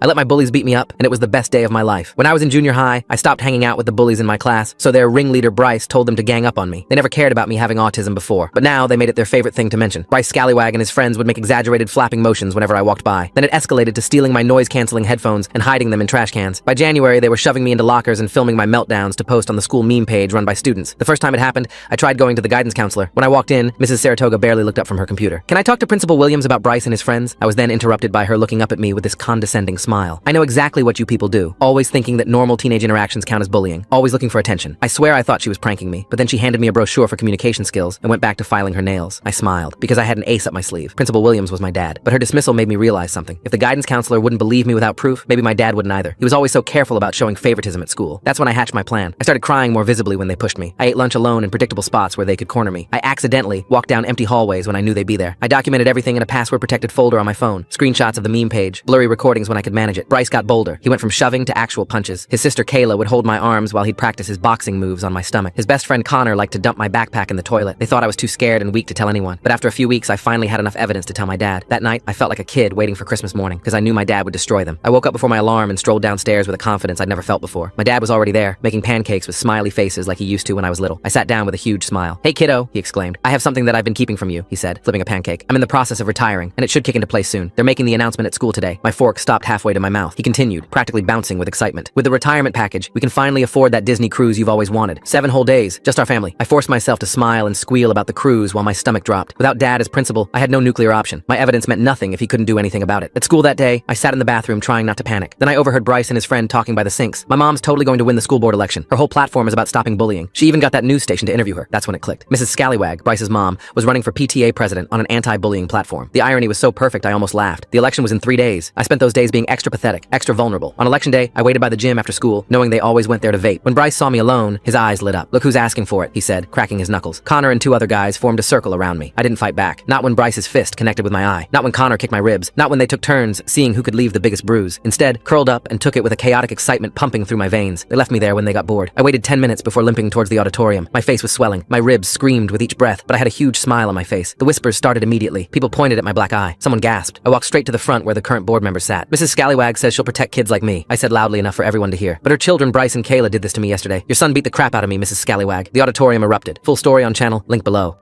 I let my bullies beat me up, and it was the best day of my life. When I was in junior high, I stopped hanging out with the bullies in my class, so their ringleader Bryce told them to gang up on me. They never cared about me having autism before, but now they made it their favorite thing to mention. Bryce Scallywag and his friends would make exaggerated flapping motions whenever I walked by. Then it escalated to stealing my noise-canceling headphones and hiding them in trash cans. By January, they were shoving me into lockers and filming my meltdowns to post on the school meme page run by students. The first time it happened, I tried going to the guidance counselor. When I walked in, Mrs. Saratoga barely looked up from her computer. "Can I talk to Principal Williams about Bryce and his friends?" I was then interrupted by her looking up at me with this condescending smile. "I know exactly what you people do, always thinking that normal teenage interactions count as bullying, always looking for attention." I swear I thought she was pranking me, but then she handed me a brochure for communication skills and went back to filing her nails. I smiled, because I had an ace up my sleeve. Principal Williams was my dad, but her dismissal made me realize something. If the guidance counselor wouldn't believe me without proof, maybe my dad wouldn't either. He was always so careful about showing favoritism at school. That's when I hatched my plan. I started crying more visibly when they pushed me. I ate lunch alone in predictable spots where they could corner me. I accidentally walked down empty hallways when I knew they'd be there. I documented everything in a password-protected folder on my phone. Screenshots of the meme page, blurry recordings when I could manage it. Bryce got bolder. He went from shoving to actual punches. His sister Kayla would hold my arms while he'd practice his boxing moves on my stomach. His best friend Connor liked to dump my backpack in the toilet. They thought I was too scared and weak to tell anyone. But after a few weeks, I finally had enough evidence to tell my dad. That night, I felt like a kid waiting for Christmas morning, because I knew my dad would destroy them. I woke up before my alarm and strolled downstairs with a confidence I'd never felt before. My dad was already there, making pancakes with smiley faces like he used to when I was little. I sat down with a huge smile. "Hey kiddo," he exclaimed. "I have something that I've been keeping from you," he said, flipping a pancake. "I'm in the process of retiring, and it should kick into place soon. They're making the announcement at school today." My fork stopped halfway to my mouth. He continued, practically bouncing with excitement. "With the retirement package, we can finally afford that Disney cruise you've always wanted. 7 whole days, just our family." I forced myself to smile and squeal about the cruise while my stomach dropped. Without Dad as principal, I had no nuclear option. My evidence meant nothing if he couldn't do anything about it. At school that day, I sat in the bathroom trying not to panic. Then I overheard Bryce and his friend talking by the sinks. "My mom's totally going to win the school board election. Her whole platform is about stopping bullying. She even got that news station to interview her." That's when it clicked. Mrs. Scallywag, Bryce's mom, was running for PTA president on an anti-bullying platform. The irony was so perfect I almost laughed. The election was in 3 days. I spent those days being extra pathetic, extra vulnerable. On election day, I waited by the gym after school, knowing they always went there to vape. When Bryce saw me alone, his eyes lit up. "Look who's asking for it," he said, cracking his knuckles. Connor and 2 other guys formed a circle around me. I didn't fight back. Not when Bryce's fist connected with my eye. Not when Connor kicked my ribs. Not when they took turns seeing who could leave the biggest bruise. Instead, curled up and took it with a chaotic excitement pumping through my veins. They left me there when they got bored. I waited 10 minutes before limping towards the auditorium. My face was swelling. My ribs screamed with each breath, but I had a huge smile on my face. The whispers started immediately. People pointed at my black eye. Someone gasped. I walked straight to the front where the current board members sat. "Mrs. Scallywag says she'll protect kids like me," I said loudly enough for everyone to hear. "But her children, Bryce and Kayla, did this to me yesterday. Your son beat the crap out of me, Mrs. Scallywag." The auditorium erupted. Full story on channel, link below.